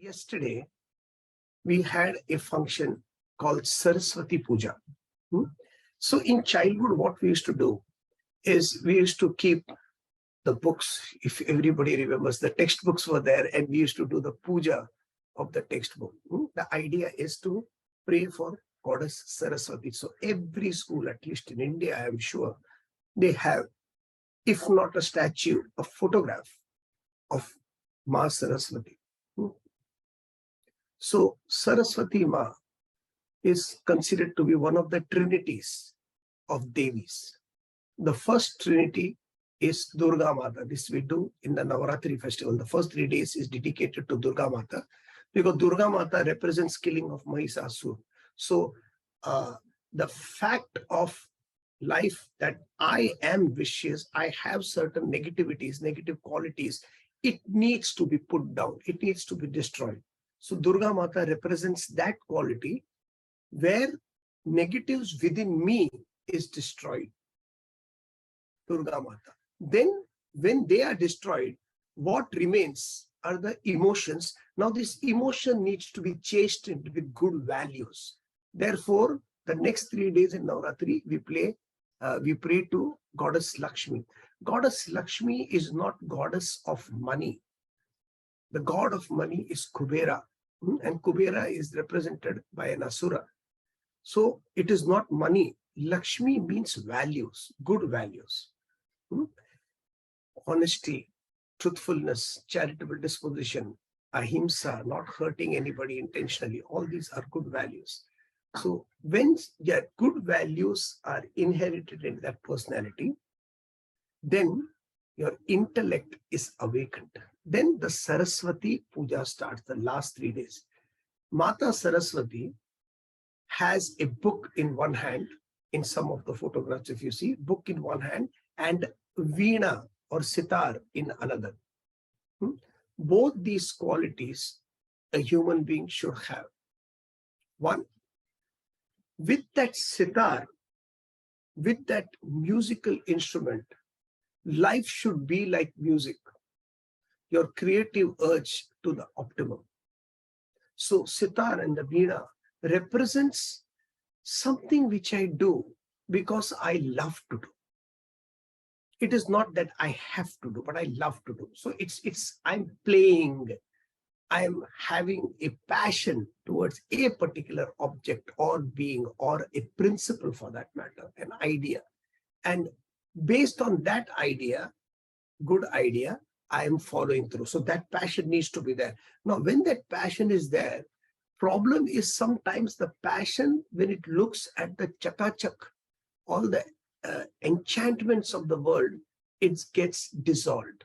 Yesterday, we had a function called Saraswati Puja. So in childhood, what we used to do is we used to keep the books. If everybody remembers, the textbooks were there and we used to do the puja of the textbook. The idea is to pray for Goddess Saraswati. So every school, at least in India, I am sure, they have, if not a statue, a photograph of Ma Saraswati. So Saraswati Ma is considered to be one of the trinities of Devis. The first trinity is Durga Mata. This we do in the Navaratri festival. The first 3 days is dedicated to Durga Mata because Durga Mata represents killing of Mahisasur. So the fact of life that I am vicious, I have certain negativities, negative qualities, it needs to be put down. It needs to be destroyed. So Durga Mata represents that quality where negatives within me is destroyed. Durga Mata. Then when they are destroyed, what remains are the emotions. Now this emotion needs to be chastened with good values. Therefore, the next 3 days in Navaratri, we pray to Goddess Lakshmi. Goddess Lakshmi is not goddess of money. The god of money is Kubera, and Kubera is represented by an Asura. So it is not money. Lakshmi means values, good values. Honesty, truthfulness, charitable disposition, ahimsa, not hurting anybody intentionally. All these are good values. So when good values are inherited in that personality, then your intellect is awakened. Then the Saraswati Puja starts, the last 3 days. Mata Saraswati has a book in one hand, in some of the photographs, if you see, book in one hand, and Veena or sitar in another. Both these qualities a human being should have. One, with that sitar, with that musical instrument, life should be like music, your creative urge to the optimum. So sitar and the Veena represents something which I do because I love to do. It is not that I have to do, but I love to do. So I'm playing, I'm having a passion towards a particular object or being or a principle for that matter, an idea. And based on that idea, good idea, I am following through. So that passion needs to be there. Now, when that passion is there, problem is sometimes the passion, when it looks at the chakachak, all the enchantments of the world, it gets dissolved,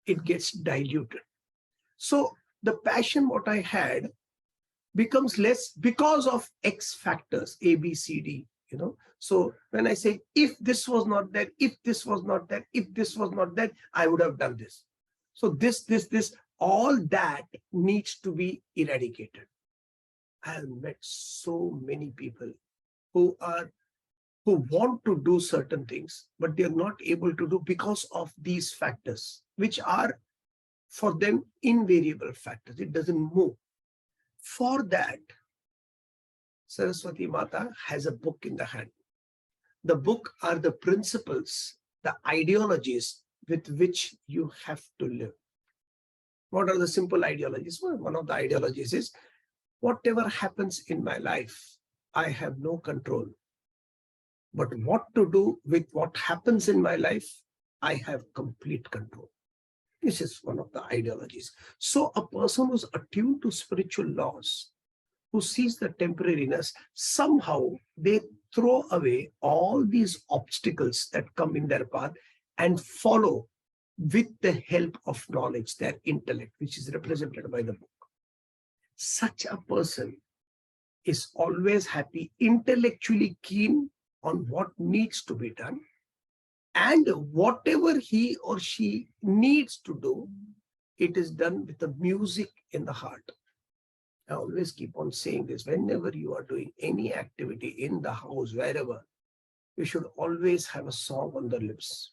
it gets diluted. So the passion what I had becomes less because of X factors, A, B, C, D, So when I say, if this was not there, if this was not there, if this was not there, I would have done this. So this, all that needs to be eradicated. I have met so many people who want to do certain things, but they're not able to do because of these factors, which are for them invariable factors. It doesn't move. For that, Saraswati Mata has a book in the hand. The book are the principles, the ideologies with which you have to live. What are the simple ideologies? Well, one of the ideologies is, whatever happens in my life, I have no control. But what to do with what happens in my life, I have complete control. This is one of the ideologies. So a person who's attuned to spiritual laws, who sees the temporariness, somehow they throw away all these obstacles that come in their path and follow with the help of knowledge, their intellect, which is represented by the book. Such a person is always happy, intellectually keen on what needs to be done, and whatever he or she needs to do, it is done with the music in the heart. I always keep on saying this, whenever you are doing any activity in the house, wherever, you should always have a song on the lips.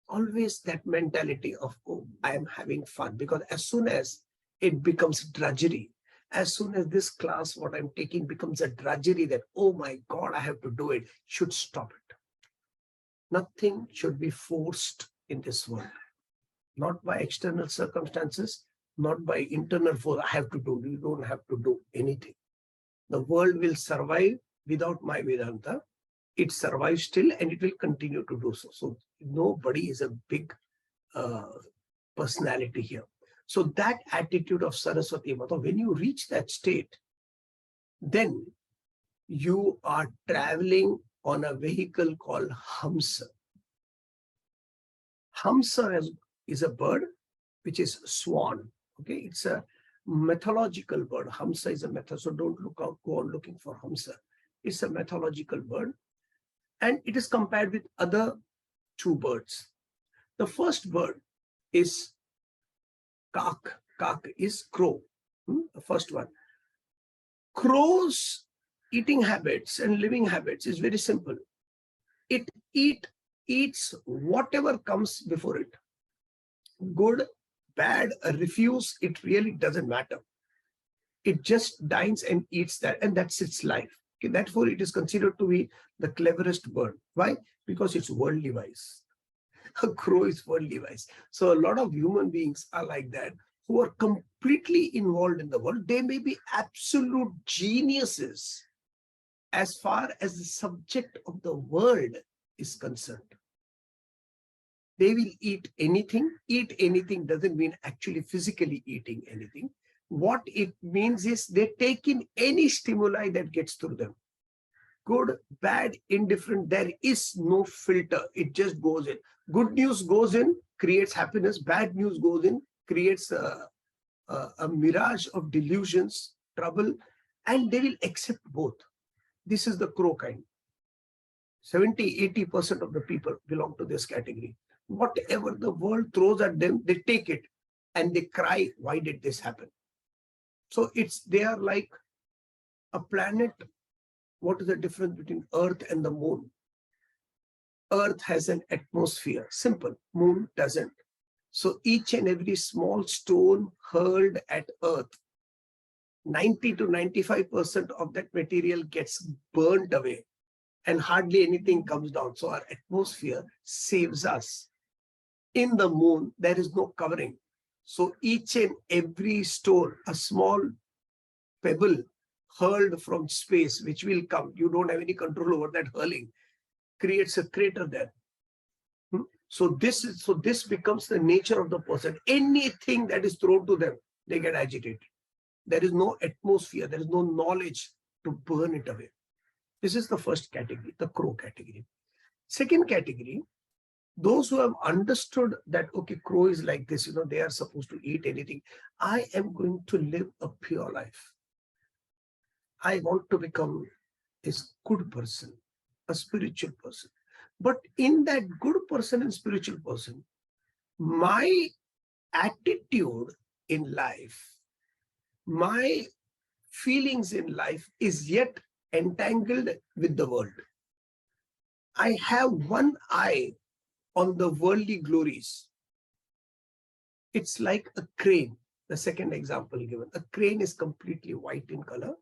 Always that mentality of, oh, I am having fun. Because as soon as it becomes drudgery. As soon as this class, what I'm taking, becomes a drudgery that, oh my God, I have to do it, should stop it. Nothing should be forced in this world. Not by external circumstances, not by internal force. I have to do. You don't have to do anything. The world will survive without my Vedanta. It survives still and it will continue to do so. So nobody is a big personality here. So that attitude of Saraswati Mata, when you reach that state, then you are traveling on a vehicle called Hamsa. Hamsa is a bird which is swan. Okay, it's a mythological bird. Hamsa is a method, so don't go on looking for Hamsa. It's a mythological bird, and it is compared with other two birds. The first bird is Kak. Kak is crow. The first one. Crow's eating habits and living habits is very simple. It eats whatever comes before it. Good, bad, refuse, it really doesn't matter. It just dines and eats that, and that's its life. Okay, therefore, it is considered to be the cleverest bird. Why? Because it's worldly wise. A crow is worldly wise. So a lot of human beings are like that, who are completely involved in the world. They may be absolute geniuses as far as the subject of the world is concerned. They will eat anything. Eat anything doesn't mean actually physically eating anything. What it means is they take in any stimuli that gets through them. Good, bad, indifferent, there is no filter. It just goes in. Good news goes in, creates happiness. Bad news goes in, creates a mirage of delusions, trouble, and they will accept both. This is the crow kind. 70-80% of the people belong to this category. Whatever the world throws at them, they take it and they cry, why did this happen? So they are like a planet. What is the difference between Earth and the moon? Earth has an atmosphere, simple. Moon doesn't. So each and every small stone hurled at Earth, 90 to 95% of that material gets burnt away and hardly anything comes down. So our atmosphere saves us. In the moon, there is no covering. So each and every stone, a small pebble hurled from space, which will come, you don't have any control over that hurling, creates a crater there. So this becomes the nature of the person. Anything that is thrown to them, they get agitated. There is no atmosphere, there is no knowledge to burn it away. This is the first category, the crow category. Second category, those who have understood that, okay, crow is like this, they are supposed to eat anything. I am going to live a pure life. I want to become a good person, a spiritual person. But in that good person and spiritual person, my attitude in life, my feelings in life is yet entangled with the world. I have one eye on the worldly glories. It's like a crane, the second example given. A crane is completely white in color.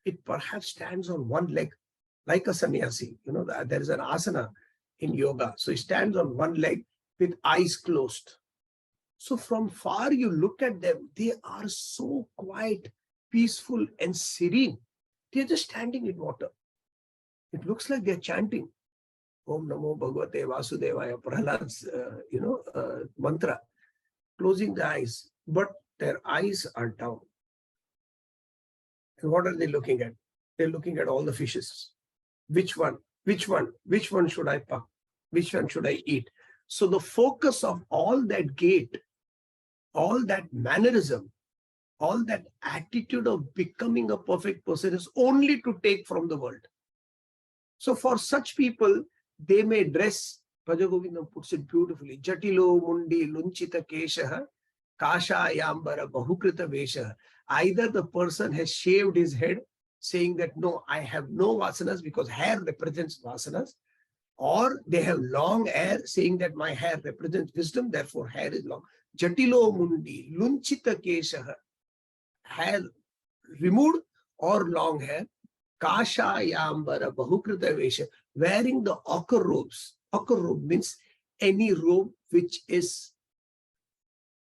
It perhaps stands on one leg, like a sannyasi. There is an asana in yoga. So he stands on one leg with eyes closed. So from far you look at them, they are so quiet, peaceful and serene. They're just standing in water. It looks like they're chanting Om Namo Bhagavate Vasudevaya, Prahlad's mantra, closing the eyes, but their eyes are down. And what are they looking at? They're looking at all the fishes. Which one? Which one should I pluck? Which one should I eat? So the focus of all that gait, all that mannerism, all that attitude of becoming a perfect person is only to take from the world. So for such people, they may dress, Bhajagovindam puts it beautifully, Jatilo Mundi Lunchita Keshaha, Kasha Yambara Bahukrita Vesha. Either the person has shaved his head, saying that, no, I have no vasanas because hair represents vasanas, or they have long hair, saying that my hair represents wisdom, therefore hair is long. Jatilo Mundi Lunchita Keshaha, hair removed or long hair, kasha yambara bahukrita vesha, wearing the ochre robes. Ochre robe means any robe which is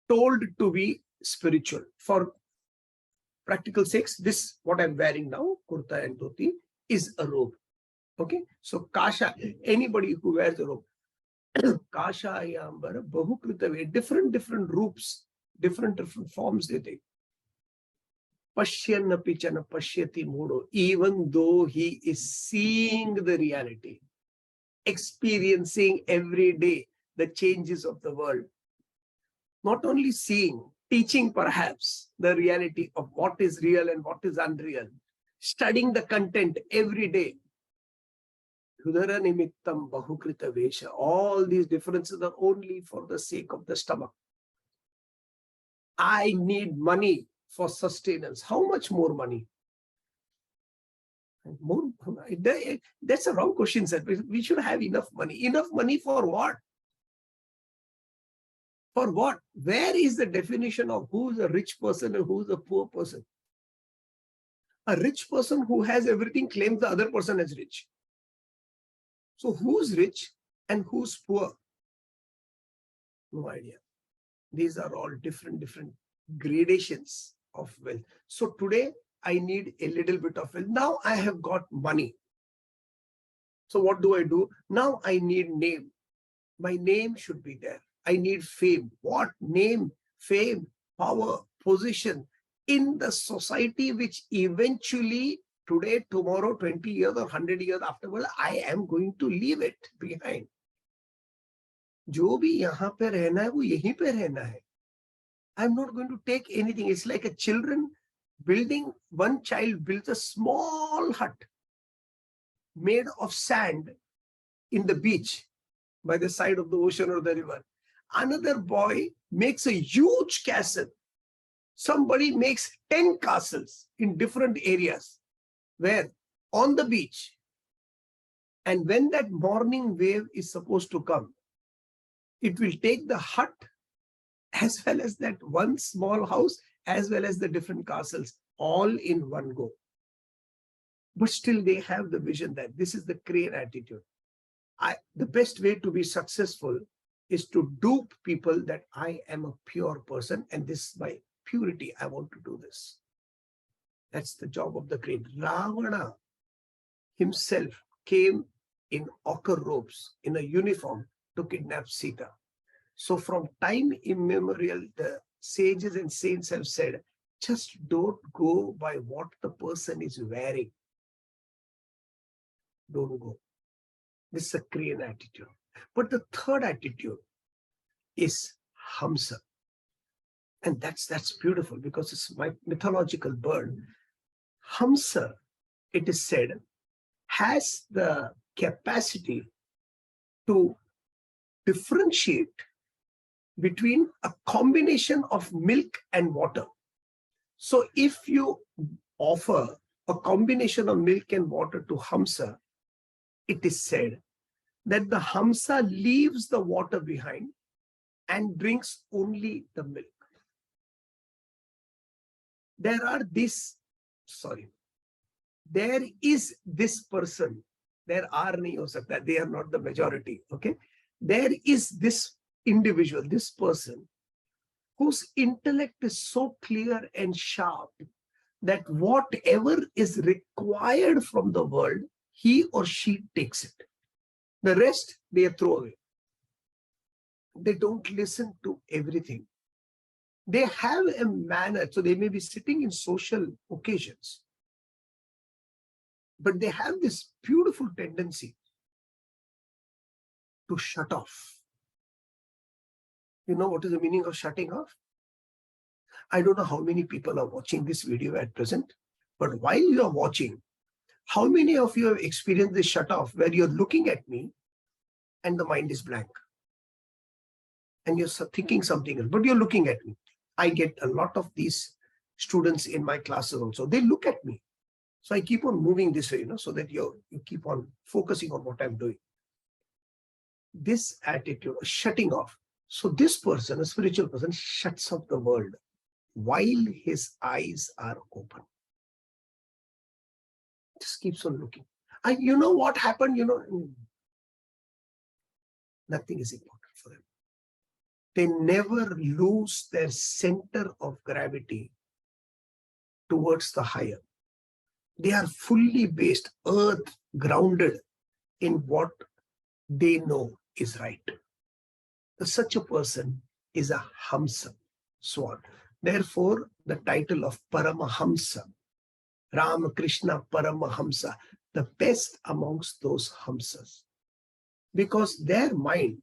told to be spiritual. For practical sakes, this what I'm wearing now, kurta and dhoti, is a robe. Okay, so kasha, anybody who wears a robe, kasha yambara bahukrita vesha, different groups, different forms they take. Pashyanna pichana pashyati mudo, even though he is seeing the reality, experiencing every day the changes of the world. Not only seeing, teaching perhaps the reality of what is real and what is unreal, studying the content every day. Hudara nimittam bahukrita vesha. All these differences are only for the sake of the stomach. I need money for sustenance. How much more money? More, that's a wrong question, sir. We should have enough money. Enough money for what? For what? Where is the definition of who is a rich person and who is a poor person? A rich person who has everything claims the other person is rich. So who's rich and who's poor? No idea. These are all different gradations of wealth. So today I need a little bit of wealth. Now I have got money. So what do? Now I need name. My name should be there. I need fame. What name, fame, power, position in the society which eventually today, tomorrow, 20 years or 100 years afterwards, I am going to leave it behind. जो भी यहाँ पे रहना है वो यहीं पे रहना है. I'm not going to take anything. It's like a children building, one child builds a small hut made of sand in the beach by the side of the ocean or the river. Another boy makes a huge castle. Somebody makes 10 castles in different areas where on the beach. And when that morning wave is supposed to come, it will take the hut as well as that one small house, as well as the different castles, all in one go. But still they have the vision that this is the crane attitude. The best way to be successful is to dupe people that I am a pure person and this is my purity. I want to do this. That's the job of the crane. Ravana himself came in ochre robes, in a uniform, to kidnap Sita. So from time immemorial, the sages and saints have said, just don't go by what the person is wearing. Don't go. This is a crane attitude. But the third attitude is Hamsa. And that's beautiful because it's my mythological bird. Hamsa, it is said, has the capacity to differentiate between a combination of milk and water. So if you offer a combination of milk and water to Hamsa, it is said that the Hamsa leaves the water behind and drinks only the milk. There is this person. There are nahi ho sakta. They are not the majority. Okay. There is this individual, this person, whose intellect is so clear and sharp that whatever is required from the world, he or she takes it. The rest, they throw away. They don't listen to everything. They have a manner, so they may be sitting in social occasions, but they have this beautiful tendency to shut off. You know what is the meaning of shutting off? I don't know how many people are watching this video at present, but while you are watching, how many of you have experienced this shut off where you're looking at me and the mind is blank and you're thinking something else, but you're looking at me. I get a lot of these students in my classes also. They look at me. So I keep on moving this way, so that you keep on focusing on what I'm doing. This attitude, shutting off. So this person, a spiritual person, shuts off the world. while his eyes are open. Just keeps on looking. And you know what happened? Nothing is important for them. They never lose their center of gravity towards the higher. They are fully based, earth grounded in what they know is right. Such a person is a Hamsa, Swan. Therefore, the title of Paramahamsa, Ramakrishna Paramahamsa, the best amongst those Hamsas. Because their mind,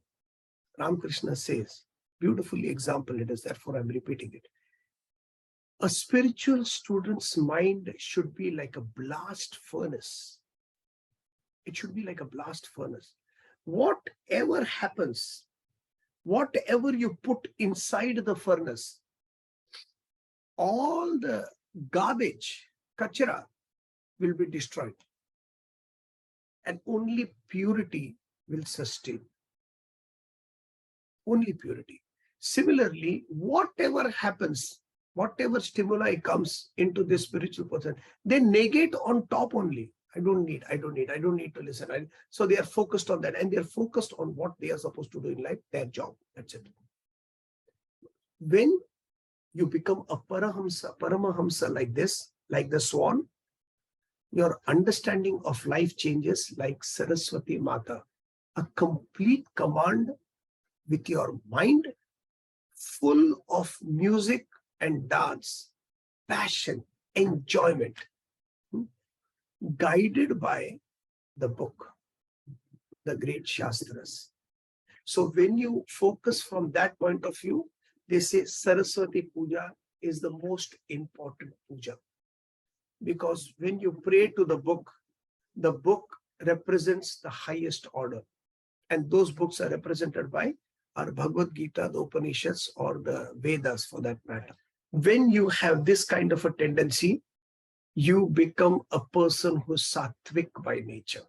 Ramakrishna says, beautifully example it is, therefore I'm repeating it. A spiritual student's mind should be like a blast furnace. It should be like a blast furnace. Whatever happens, whatever you put inside the furnace, all the garbage, kachara, will be destroyed. And only purity will sustain. Only purity. Similarly, whatever happens, whatever stimuli comes into this spiritual person, they negate on top only. I don't need to listen. So they are focused on that, and they are focused on what they are supposed to do in life, their job. That's it. When you become a Paramahamsa like this, like the Swan, your understanding of life changes like Saraswati Mata. A complete command with your mind full of music and dance, passion, enjoyment, guided by the book, the great Shastras. So when you focus from that point of view, they say Saraswati Puja is the most important puja. Because when you pray to the book represents the highest order. And those books are represented by our Bhagavad Gita, the Upanishads, or the Vedas for that matter. When you have this kind of a tendency, you become a person who's sattvic by nature.